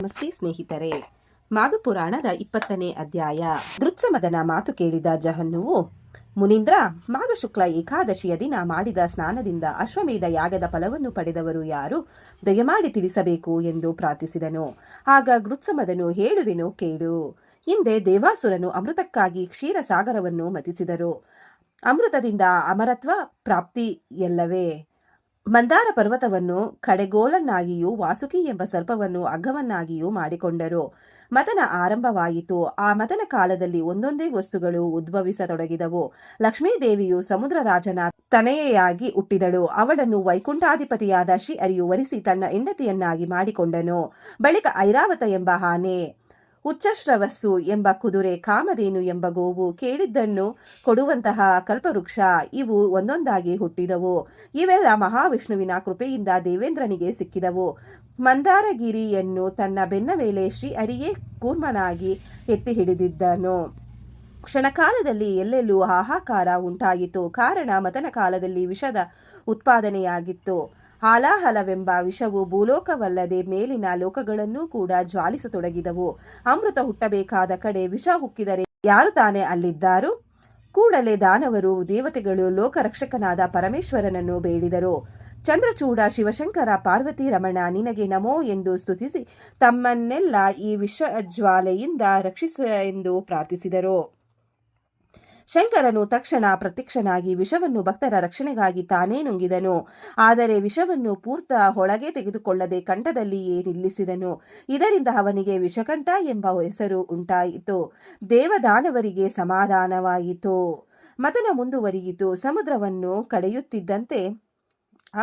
ನಮಸ್ತೆ ಸ್ನೇಹಿತರೆ. ಮಾಘಪುರಾಣದ 20ನೇ ಅಧ್ಯಾಯ. ದೃತ್ಸಮದನ ಮಾತು ಕೇಳಿದ ಜಹನ್ನುವು, ಮುನೀಂದ್ರ, ಮಾಘ ಶುಕ್ಲ ಏಕಾದಶಿಯ ದಿನ ಮಾಡಿದ ಸ್ನಾನದಿಂದ ಅಶ್ವಮೇಧ ಯಾಗದ ಫಲವನ್ನು ಪಡೆದವರು ಯಾರು? ದಯಮಾಡಿ ತಿಳಿಸಬೇಕು ಎಂದು ಪ್ರಾರ್ಥಿಸಿದನು. ಆಗ ದೃತ್ಸಮದನು, ಹೇಳುವೆನು ಕೇಳು. ಹಿಂದೆ ದೇವಾಸುರನು ಅಮೃತಕ್ಕಾಗಿ ಕ್ಷೀರಸಾಗರವನ್ನು ಮತಿಸಿದರು. ಅಮೃತದಿಂದ ಅಮರತ್ವ ಪ್ರಾಪ್ತಿಯಲ್ಲವೇ? ಮಂದಾರ ಪರ್ವತವನ್ನು ಕಡೆಗೋಲನ್ನಾಗಿಯೂ ವಾಸುಕಿ ಎಂಬ ಸರ್ಪವನ್ನು ಅಗ್ಗವನ್ನಾಗಿಯೂ ಮಾಡಿಕೊಂಡರು. ಮತನ ಆರಂಭವಾಯಿತು. ಆ ಮತನ ಕಾಲದಲ್ಲಿ ಒಂದೊಂದೇ ವಸ್ತುಗಳು ಉದ್ಭವಿಸತೊಡಗಿದವು. ಲಕ್ಷ್ಮೀದೇವಿಯು ಸಮುದ್ರ ರಾಜನ ತನೆಯೆಯಾಗಿ ಹುಟ್ಟಿದಳು. ಅವಳನ್ನು ವೈಕುಂಠಾಧಿಪತಿಯಾದ ಶ್ರೀ ಹರಿಯು ವರಿಸಿ ತನ್ನ ಹೆಂಡತಿಯನ್ನಾಗಿ ಮಾಡಿಕೊಂಡನು. ಬಳಿಕ ಐರಾವತ ಎಂಬ ಆನೆ, ಉಚ್ಚಶ್ರವಸ್ಸು ಎಂಬ ಕುದುರೆ, ಕಾಮಧೇನು ಎಂಬ ಗೋವು, ಕೇಳಿದ್ದನ್ನು ಕೊಡುವಂತಹ ಕಲ್ಪವೃಕ್ಷ ಇವು ಒಂದೊಂದಾಗಿ ಹುಟ್ಟಿದವು. ಇವೆಲ್ಲ ಮಹಾವಿಷ್ಣುವಿನ ಕೃಪೆಯಿಂದ ದೇವೇಂದ್ರನಿಗೆ ಸಿಕ್ಕಿದವು. ಮಂದಾರಗಿರಿಯನ್ನು ತನ್ನ ಬೆನ್ನ ಮೇಲೆ ಶ್ರೀಹರಿಯೇ ಕೂರ್ಮನಾಗಿ ಎತ್ತಿ ಹಿಡಿದಿದ್ದನು. ಕ್ಷಣಕಾಲದಲ್ಲಿ ಎಲ್ಲೆಲ್ಲೂ ಹಾಹಾಕಾರ ಉಂಟಾಯಿತು. ಕಾರಣ ಮತನ ಕಾಲದಲ್ಲಿ ವಿಷದ ಉತ್ಪಾದನೆಯಾಗಿತ್ತು. ಹಾಲಾಹಲವೆಂಬ ವಿಷವು ಭೂಲೋಕವಲ್ಲದೆ ಮೇಲಿನ ಲೋಕಗಳನ್ನೂ ಕೂಡ ಜ್ವಾಲಿಸತೊಡಗಿದವು. ಅಮೃತ ಹುಟ್ಟಬೇಕಾದ ಕಡೆ ವಿಷ ಹುಕ್ಕಿದರೆ ಯಾರು ತಾನೇ ಅಲ್ಲಿದ್ದಾರು? ಕೂಡಲೇ ದಾನವರು, ದೇವತೆಗಳು ಲೋಕರಕ್ಷಕನಾದ ಪರಮೇಶ್ವರನನ್ನು ಬೇಡಿದರು. ಚಂದ್ರಚೂಡ, ಶಿವಶಂಕರ, ಪಾರ್ವತಿ ರಮಣ, ನಿನಗೆ ನಮೋ ಎಂದು ಸ್ತುತಿಸಿ ತಮ್ಮನ್ನೆಲ್ಲ ಈ ವಿಷಜ್ವಾಲೆಯಿಂದ ರಕ್ಷಿಸೆಂದು ಪ್ರಾರ್ಥಿಸಿದರು. ಶಂಕರನು ತಕ್ಷಣ ಪ್ರತ್ಯಕ್ಷನಾಗಿ ವಿಷವನ್ನು ಭಕ್ತರ ರಕ್ಷಣೆಗಾಗಿ ತಾನೇ ನುಂಗಿದನು. ಆದರೆ ವಿಷವನ್ನು ಪೂರ್ತ ಒಳಗೆ ತೆಗೆದುಕೊಳ್ಳದೆ ಕಂಠದಲ್ಲಿಯೇ ನಿಲ್ಲಿಸಿದನು. ಇದರಿಂದ ಅವನಿಗೆ ವಿಷಕಂಠ ಎಂಬ ಹೆಸರು ಉಂಟಾಯಿತು. ದೇವದಾನವರಿಗೆ ಸಮಾಧಾನವಾಯಿತು. ಮತನ ಮುಂದುವರಿಯಿತು. ಸಮುದ್ರವನ್ನು ಕಡೆಯುತ್ತಿದ್ದಂತೆ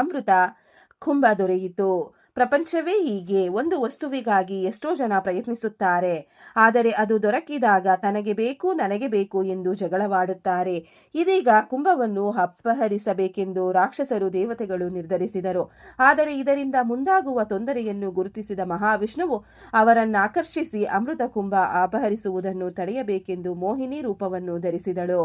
ಅಮೃತ ಕುಂಭ ದೊರೆಯಿತು. ಪ್ರಪಂಚವೇ ಹೀಗೆ. ಒಂದು ವಸ್ತುವಿಗಾಗಿ ಎಷ್ಟೋ ಜನ ಪ್ರಯತ್ನಿಸುತ್ತಾರೆ. ಆದರೆ ಅದು ದೊರಕಿದಾಗ ತನಗೆ ಬೇಕು, ನನಗೆ ಬೇಕು ಎಂದು ಜಗಳವಾಡುತ್ತಾರೆ. ಇದೀಗ ಕುಂಭವನ್ನು ಅಪಹರಿಸಬೇಕೆಂದು ರಾಕ್ಷಸರು, ದೇವತೆಗಳು ನಿರ್ಧರಿಸಿದರು. ಆದರೆ ಇದರಿಂದ ಮುಂದಾಗುವ ತೊಂದರೆಯನ್ನು ಗುರುತಿಸಿದ ಮಹಾವಿಷ್ಣುವು ಅವರನ್ನಾಕರ್ಷಿಸಿ ಅಮೃತ ಕುಂಭ ಅಪಹರಿಸುವುದನ್ನು ತಡೆಯಬೇಕೆಂದು ಮೋಹಿನಿ ರೂಪವನ್ನು ಧರಿಸಿದಳು.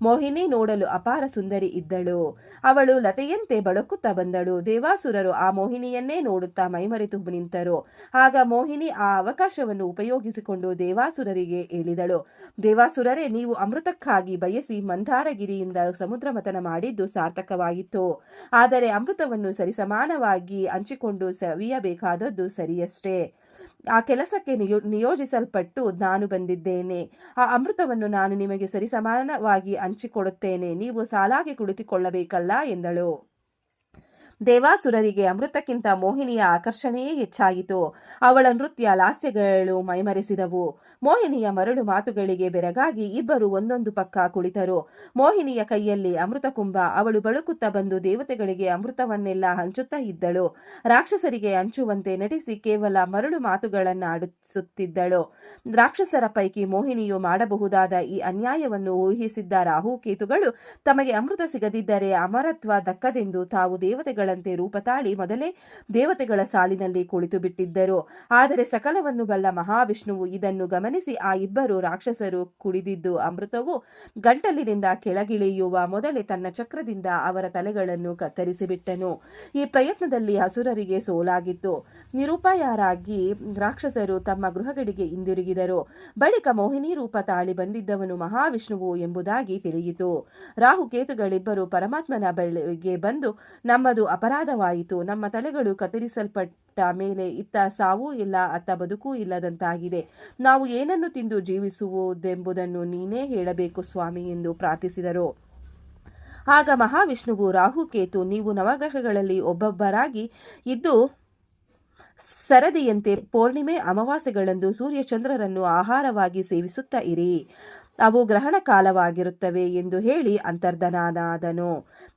ಮೋಹಿನಿ ನೋಡಲು ಅಪಾರ ಸುಂದರಿ ಇದ್ದಳು. ಅವಳು ಲತೆಯಂತೆ ಬಳುಕುತ್ತಾ ಬಂದಳು. ದೇವಾಸುರರು ಆ ಮೋಹಿನಿಯನ್ನೇ ನೋಡುತ್ತಾ ಮೈಮರೆತು ನಿಂತರು. ಆಗ ಮೋಹಿನಿ ಆ ಅವಕಾಶವನ್ನು ಉಪಯೋಗಿಸಿಕೊಂಡು ದೇವಾಸುರರಿಗೆ ಹೇಳಿದಳು, ದೇವಾಸುರರೇ, ನೀವು ಅಮೃತಕ್ಕಾಗಿ ಬಯಸಿ ಮಂದಾರಗಿರಿಯಿಂದ ಸಮುದ್ರ ಮಥನ ಮಾಡಿದ್ದು ಸಾರ್ಥಕವಾಯಿತು. ಆದರೆ ಅಮೃತವನ್ನು ಸರಿಸಮಾನವಾಗಿ ಹಂಚಿಕೊಂಡು ಸವಿಯಬೇಕಾದದ್ದು ಸರಿಯಷ್ಟೇ. ಆ ಕೆಲಸಕ್ಕೆ ನಿಯೋಜಿಸಲ್ಪಟ್ಟು ನಾನು ಬಂದಿದ್ದೇನೆ. ಆ ಅಮೃತವನ್ನು ನಾನು ನಿಮಗೆ ಸರಿಸಮಾನವಾಗಿ ಹಂಚಿಕೊಡುತ್ತೇನೆ. ನೀವು ಸಾಲಾಗಿ ಕುಳಿತುಕೊಳ್ಳಬೇಕಲ್ಲ ಎಂದಳು. ದೇವಾಸುರರಿಗೆ ಅಮೃತಕ್ಕಿಂತ ಮೋಹಿನಿಯ ಆಕರ್ಷಣೆಯೇ ಹೆಚ್ಚಾಯಿತು. ಅವಳ ನೃತ್ಯ, ಲಾಸ್ಯಗಳು ಮೈಮರೆಸಿದವು. ಮೋಹಿನಿಯ ಮರಳು ಮಾತುಗಳಿಗೆ ಬೆರಗಾಗಿ ಇಬ್ಬರು ಒಂದೊಂದು ಪಕ್ಕ ಕುಳಿತರು. ಮೋಹಿನಿಯ ಕೈಯಲ್ಲಿ ಅಮೃತ ಕುಂಭ. ಅವಳು ಬಳುಕುತ್ತಾ ಬಂದು ದೇವತೆಗಳಿಗೆ ಅಮೃತವನ್ನೆಲ್ಲ ಹಂಚುತ್ತಾ ಇದ್ದಳು. ರಾಕ್ಷಸರಿಗೆ ಹಂಚುವಂತೆ ನಟಿಸಿ ಕೇವಲ ಮರಳು ಮಾತುಗಳನ್ನಾಡಿಸುತ್ತಿದ್ದಳು. ರಾಕ್ಷಸರ ಪೈಕಿ ಮೋಹಿನಿಯು ಮಾಡಬಹುದಾದ ಈ ಅನ್ಯಾಯವನ್ನು ಊಹಿಸಿದ್ದ ರಾಹುಕೇತುಗಳು ತಮಗೆ ಅಮೃತ ಸಿಗದಿದ್ದರೆ ಅಮರತ್ವ ದಕ್ಕದೆಂದು ತಾವು ದೇವತೆಗಳ ರೂಪ ತಾಳಿ ಮೊದಲೇ ದೇವತೆಗಳ ಸಾಲಿನಲ್ಲಿ ಕುಳಿತು ಬಿಟ್ಟಿದ್ದರು. ಆದರೆ ಸಕಲವನ್ನು ಬಲ್ಲ ಮಹಾವಿಷ್ಣುವು ಇದನ್ನು ಗಮನಿಸಿ ಆ ಇಬ್ಬರು ರಾಕ್ಷಸರು ಕುಡಿದಿದ್ದು ಅಮೃತವು ಗಂಟಲಿನಿಂದ ಕೆಳಗಿಳಿಯುವ ಮೊದಲೇ ತನ್ನ ಚಕ್ರದಿಂದ ಅವರ ತಲೆಗಳನ್ನು ಕತ್ತರಿಸಿಬಿಟ್ಟನು. ಈ ಪ್ರಯತ್ನದಲ್ಲಿ ಅಸುರರಿಗೆ ಸೋಲಾಗಿತ್ತು. ನಿರುಪಾಯರಾಗಿ ರಾಕ್ಷಸರು ತಮ್ಮ ಗೃಹಗಳಿಗೆ ಹಿಂದಿರುಗಿದರು. ಬಳಿಕ ಮೋಹಿನಿ ರೂಪ ತಾಳಿ ಬಂದಿದ್ದವನು ಮಹಾವಿಷ್ಣುವು ಎಂಬುದಾಗಿ ತಿಳಿಯಿತು. ರಾಹುಕೇತುಗಳಿಬ್ಬರು ಪರಮಾತ್ಮನ ಬಳಿಗೆ ಬಂದು, ನಮ್ಮದು ಅಪರಾಧವಾಯಿತು. ನಮ್ಮ ತಲೆಗಳು ಕತ್ತರಿಸಲ್ಪಟ್ಟ ಮೇಲೆ ಇತ್ತ ಸಾವೂ ಇಲ್ಲ, ಅತ್ತ ಬದುಕೂ ಇಲ್ಲದಂತಾಗಿದೆ. ನಾವು ಏನನ್ನು ತಿಂದು ಜೀವಿಸುವುದೆಂಬುದನ್ನು ನೀನೇ ಹೇಳಬೇಕು ಸ್ವಾಮಿ ಎಂದು ಪ್ರಾರ್ಥಿಸಿದರು. ಆಗ ಮಹಾವಿಷ್ಣುವು, ರಾಹುಕೇತು, ನೀವು ನವಗ್ರಹಗಳಲ್ಲಿ ಒಬ್ಬೊಬ್ಬರಾಗಿ ಇದ್ದು ಸರದಿಯಂತೆ ಪೌರ್ಣಿಮೆ, ಅಮಾವಾಸ್ಯೆಗಳಂದು ಸೂರ್ಯಚಂದ್ರರನ್ನು ಆಹಾರವಾಗಿ ಸೇವಿಸುತ್ತಾ ಇರಿ. ಅವು ಗ್ರಹಣ ಕಾಲವಾಗಿರುತ್ತವೆ ಎಂದು ಹೇಳಿ ಅಂತರ್ಧನಾದನು.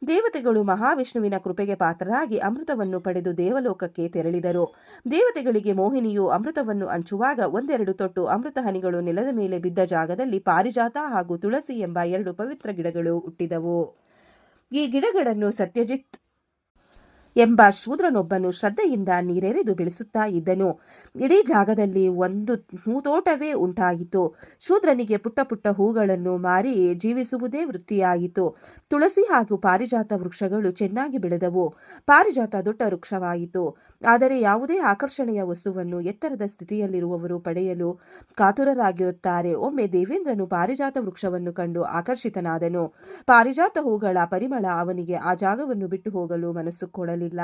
ದೇವತೆಗಳು ಮಹಾವಿಷ್ಣುವಿನ ಕೃಪೆಗೆ ಪಾತ್ರರಾಗಿ ಅಮೃತವನ್ನು ಪಡೆದು ದೇವಲೋಕಕ್ಕೆ ತೆರಳಿದರು. ದೇವತೆಗಳಿಗೆ ಮೋಹಿನಿಯು ಅಮೃತವನ್ನು ಹಂಚುವಾಗ ಒಂದೆರಡು ತೊಟ್ಟು ಅಮೃತ ಹನಿಗಳು ನೆಲದ ಮೇಲೆ ಬಿದ್ದ ಜಾಗದಲ್ಲಿ ಪಾರಿಜಾತ ಹಾಗೂ ತುಳಸಿ ಎಂಬ 2 ಪವಿತ್ರ ಗಿಡಗಳು ಹುಟ್ಟಿದವು. ಈ ಗಿಡಗಳನ್ನು ಸತ್ಯಜಿತ್ ಎಂಬ ಶೂದ್ರನೊಬ್ಬನು ಶ್ರದ್ಧೆಯಿಂದ ನೀರೆರೆದು ಬೆಳೆಸುತ್ತಾ ಇದ್ದನು. ಇಡೀ ಜಾಗದಲ್ಲಿ ಒಂದು ಹೂತೋಟವೇ ಉಂಟಾಯಿತು. ಶೂದ್ರನಿಗೆ ಪುಟ್ಟ ಪುಟ್ಟ ಹೂಗಳನ್ನು ಮಾರಿ ಜೀವಿಸುವುದೇ ವೃತ್ತಿಯಾಯಿತು. ತುಳಸಿ ಹಾಗೂ ಪಾರಿಜಾತ ವೃಕ್ಷಗಳು ಚೆನ್ನಾಗಿ ಬೆಳೆದವು. ಪಾರಿಜಾತ ದೊಡ್ಡ ವೃಕ್ಷವಾಯಿತು. ಆದರೆ ಯಾವುದೇ ಆಕರ್ಷಣೆಯ ವಸ್ತುವನ್ನು ಎತ್ತರದ ಸ್ಥಿತಿಯಲ್ಲಿರುವವರು ಪಡೆಯಲು ಕಾತುರರಾಗಿರುತ್ತಾರೆ. ಒಮ್ಮೆ ದೇವೇಂದ್ರನು ಪಾರಿಜಾತ ವೃಕ್ಷವನ್ನು ಕಂಡು ಆಕರ್ಷಿತನಾದನು. ಪಾರಿಜಾತ ಹೂಗಳ ಪರಿಮಳ ಅವನಿಗೆ ಆ ಜಾಗವನ್ನು ಬಿಟ್ಟು ಹೋಗಲು ಮನಸ್ಸು ಕೊಡಲಿಲ್ಲ.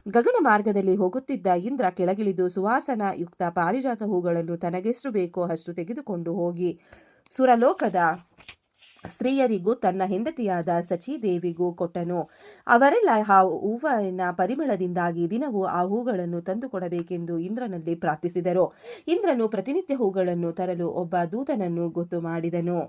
ಗಗನ ಮಾರ್ಗದಲ್ಲಿ ಹೋಗುತ್ತಿದ್ದ ಇಂದ್ರ ಕೆಳಗಿಳಿದು ಸುವಾಸನಯುಕ್ತ ಪಾರಿಜಾತ ಹೂಗಳನ್ನು ತನಗೆಷ್ಟು ಬೇಕೋ ಅಷ್ಟು ತೆಗೆದುಕೊಂಡು ಹೋಗಿ ಸುರಲೋಕದ ಸ್ತ್ರೀಯರಿಗೂ ತನ್ನ ಹೆಂಡತಿಯಾದ ಸಚೀದೇವಿಗೂ ಕೊಟ್ಟನು. ಅವರೆಲ್ಲ ಆ ಹೂವಿನ ಪರಿಮಳದಿಂದಾಗಿ ದಿನವೂ ಆ ಹೂಗಳನ್ನು ತಂದುಕೊಡಬೇಕೆಂದು ಇಂದ್ರನಲ್ಲಿ ಪ್ರಾರ್ಥಿಸಿದರು. ಇಂದ್ರನು ಪ್ರತಿನಿತ್ಯ ಹೂಗಳನ್ನು ತರಲು ಒಬ್ಬ ದೂತನನ್ನು ಗೊತ್ತು ಮಾಡಿದನು.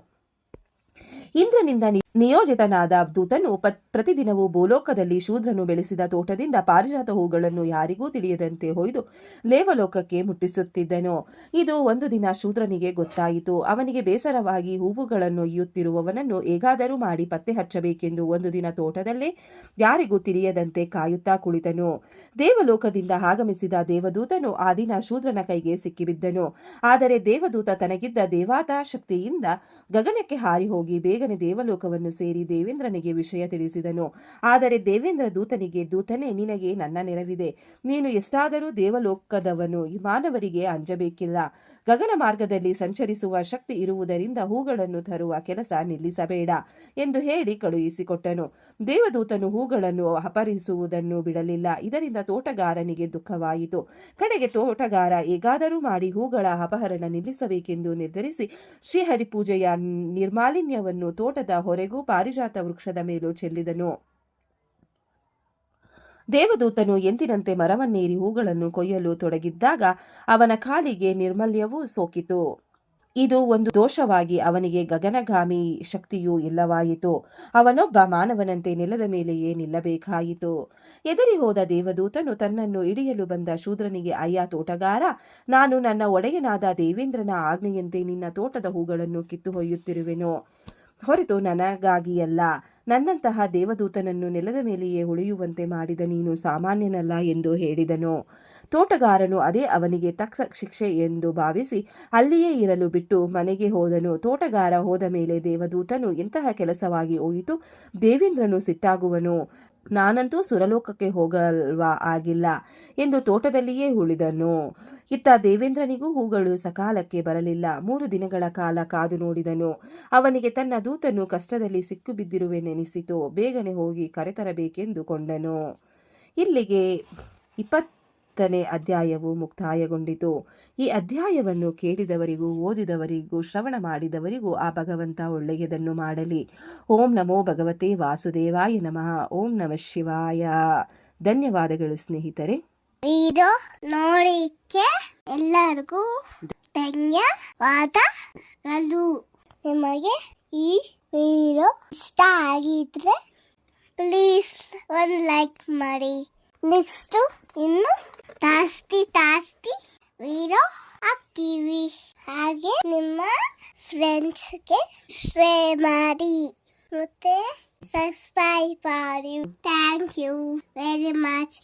ಇಂದ್ರನಿಂದ ನಿಯೋಜಿತನಾದ ದೂತನು ಪ್ರತಿದಿನವೂ ಭೂಲೋಕದಲ್ಲಿ ಶೂದ್ರನು ಬೆಳೆಸಿದ ತೋಟದಿಂದ ಪಾರಿಜಾತ ಹೂಗಳನ್ನು ಯಾರಿಗೂ ತಿಳಿಯದಂತೆ ಹೊಯ್ದು ಲೇವಲೋಕಕ್ಕೆ ಮುಟ್ಟಿಸುತ್ತಿದ್ದನು. ಇದು ಒಂದು ದಿನ ಶೂದ್ರನಿಗೆ ಗೊತ್ತಾಯಿತು. ಅವನಿಗೆ ಬೇಸರವಾಗಿ ಹೂವುಗಳನ್ನು ಒಯ್ಯುತ್ತಿರುವವನನ್ನು ಹೇಗಾದರೂ ಮಾಡಿ ಪತ್ತೆ ಹಚ್ಚಬೇಕೆಂದು ಒಂದು ದಿನ ತೋಟದಲ್ಲೇ ಯಾರಿಗೂ ತಿಳಿಯದಂತೆ ಕಾಯುತ್ತಾ ಕುಳಿತನು. ದೇವಲೋಕದಿಂದ ಆಗಮಿಸಿದ ದೇವದೂತನು ಆ ದಿನ ಶೂದ್ರನ ಕೈಗೆ ಸಿಕ್ಕಿಬಿದ್ದನು. ಆದರೆ ದೇವದೂತ ತನಗಿದ್ದ ದೇವತಾ ಶಕ್ತಿಯಿಂದ ಗಗನಕ್ಕೆ ಹಾರಿ ಹೋಗಿ ಬೇಗನೆ ದೇವಲೋಕವನ್ನು ಸೇರಿ ದೇವೇಂದ್ರನಿಗೆ ವಿಷಯ ತಿಳಿಸಿದನು. ಆದರೆ ದೇವೇಂದ್ರ ದೂತನಿಗೆ, ದೂತನೇ, ನಿನಗೆ ನನ್ನ ನೆರವಿದೆ. ನೀನು ಎಷ್ಟಾದರೂ ದೇವಲೋಕದವನು. ಮಾನವರಿಗೆ ಅಂಜಬೇಕಿಲ್ಲ. ಗಗನ ಮಾರ್ಗದಲ್ಲಿ ಸಂಚರಿಸುವ ಶಕ್ತಿ ಇರುವುದರಿಂದ ಹೂಗಳನ್ನು ತರುವ ಕೆಲಸ ನಿಲ್ಲಿಸಬೇಡ ಎಂದು ಹೇಳಿ ಕಳುಹಿಸಿಕೊಟ್ಟನು. ದೇವದೂತನು ಹೂಗಳನ್ನು ಅಪಹರಿಸುವುದನ್ನು ಬಿಡಲಿಲ್ಲ. ಇದರಿಂದ ತೋಟಗಾರನಿಗೆ ದುಃಖವಾಯಿತು. ಕಡೆಗೆ ತೋಟಗಾರ ಹೇಗಾದರೂ ಮಾಡಿ ಹೂಗಳ ಅಪಹರಣ ನಿಲ್ಲಿಸಬೇಕೆಂದು ನಿರ್ಧರಿಸಿ ಶ್ರೀಹರಿಪೂಜೆಯ ನಿರ್ಮಾಲಿನ್ಯವನ್ನು ತೋಟದ ಹೊರೆಗೂ ಪಾರಿಜಾತ ವೃಕ್ಷದ ಮೇಲೂ ಚೆಲ್ಲಿದನು. ದೇವದೂತನು ಎಂದಿನಂತೆ ಮರವನ್ನೇರಿ ಹೂಗಳನ್ನು ಕೊಯ್ಯಲು ತೊಡಗಿದ್ದಾಗ ಅವನ ಕಾಲಿಗೆ ನಿರ್ಮಲ್ಯವೂ ಸೋಕಿತು. ಇದು ಒಂದು ದೋಷವಾಗಿ ಅವನಿಗೆ ಗಗನಗಾಮಿ ಶಕ್ತಿಯೂ ಇಲ್ಲವಾಯಿತು. ಅವನೊಬ್ಬ ಮಾನವನಂತೆ ನೆಲದ ಮೇಲೆಯೇ ನಿಲ್ಲಬೇಕಾಯಿತು. ಎದರಿ ಹೋದ ದೇವದೂತನು ತನ್ನನ್ನು ಹಿಡಿಯಲು ಬಂದ ಶೂದ್ರನಿಗೆ, ಅಯ್ಯ ತೋಟಗಾರ, ನಾನು ನನ್ನ ಒಡೆಯನಾದ ದೇವೇಂದ್ರನ ಆಜ್ಞೆಯಂತೆ ನಿನ್ನ ತೋಟದ ಹೂಗಳನ್ನು ಕಿತ್ತು ಒಯ್ಯುತ್ತಿರುವೆನು ಹೊರತು ನನಗಾಗಿಯಲ್ಲ. ನನ್ನಂತಹ ದೇವದೂತನನ್ನು ನೆಲದ ಮೇಲೆಯೇ ಉಳಿಯುವಂತೆ ಮಾಡಿದ ನೀನು ಸಾಮಾನ್ಯನಲ್ಲ ಎಂದು ಹೇಳಿದನು. ತೋಟಗಾರನು ಅದೇ ಅವನಿಗೆ ತಕ್ಕ ಶಿಕ್ಷೆ ಎಂದು ಭಾವಿಸಿ ಅಲ್ಲಿಯೇ ಇರಲು ಬಿಟ್ಟು ಮನೆಗೆ ಹೋದನು. ತೋಟಗಾರ ಹೋದ ಮೇಲೆ ದೇವದೂತನು, ಎಂತಹ ಕೆಲಸವಾಗಿ ಹೋಯಿತು, ದೇವೇಂದ್ರನು ಸಿಟ್ಟಾಗುವನು, ನಾನಂತೂ ಸುರಲೋಕಕ್ಕೆ ಹೋಗಲ್ವಾ ಆಗಿಲ್ಲ ಎಂದು ತೋಟದಲ್ಲಿಯೇ ಉಳಿದನು. ಇತ್ತ ದೇವೇಂದ್ರನಿಗೂ ಹೂಗಳು ಸಕಾಲಕ್ಕೆ ಬರಲಿಲ್ಲ. 3 ದಿನಗಳ ಕಾಲ ಕಾದು ನೋಡಿದನು. ಅವನಿಗೆ ತನ್ನ ದೂತನು ಕಷ್ಟದಲ್ಲಿ ಸಿಕ್ಕಿಬಿದ್ದಿರುವೆನೆನಿಸಿತು. ಬೇಗನೆ ಹೋಗಿ ಕರೆತರಬೇಕೆಂದು ಕೊಂಡನು. ಇಲ್ಲಿಗೆ 20ನೇ ಅಧ್ಯಾಯವು ಮುಕ್ತಾಯಗೊಂಡಿತು. ಈ ಅಧ್ಯಾಯವನ್ನು ಕೇಳಿದವರಿಗೂ ಓದಿದವರಿಗೂ ಶ್ರವಣ ಮಾಡಿದವರಿಗೂ ಆ ಭಗವಂತ ಒಳ್ಳೆಯದನ್ನು ಮಾಡಲಿ. ಓಂ ನಮೋ ಭಗವತೆ ವಾಸುದೇವಾಯ ನಮಃ. ಓಂ ನಮಃ ಶಿವಾಯ. ಧನ್ಯವಾದಗಳು ಸ್ನೇಹಿತರೆ. ವಿಡಿಯೋ ನೋಡಿಕ್ಕೆ ಎಲ್ಲರಿಗೂ ಧನ್ಯವಾದಗಳು. ನಿಮಗೆ ಈ ವಿಡಿಯೋ ಇಷ್ಟ ಆಗಿದ್ರೆ ಪ್ಲೀಸ್ ಒಂದು ಲೈಕ್ ಮಾಡಿ. ನೆಕ್ಸ್ಟ್ ಇನ್ನು ಜಾಸ್ತಿ ವಿಡಿಯೋ ಹಾಕ್ತೀವಿ. ಹಾಗೆ ನಿಮ್ಮ ಫ್ರೆಂಡ್ಸ್ಗೆ ಶೇರ್ ಮಾಡಿ ಮತ್ತೆ ಸಬ್ಸ್ಕ್ರೈಬ್ ಮಾಡಿ. Thank you very much.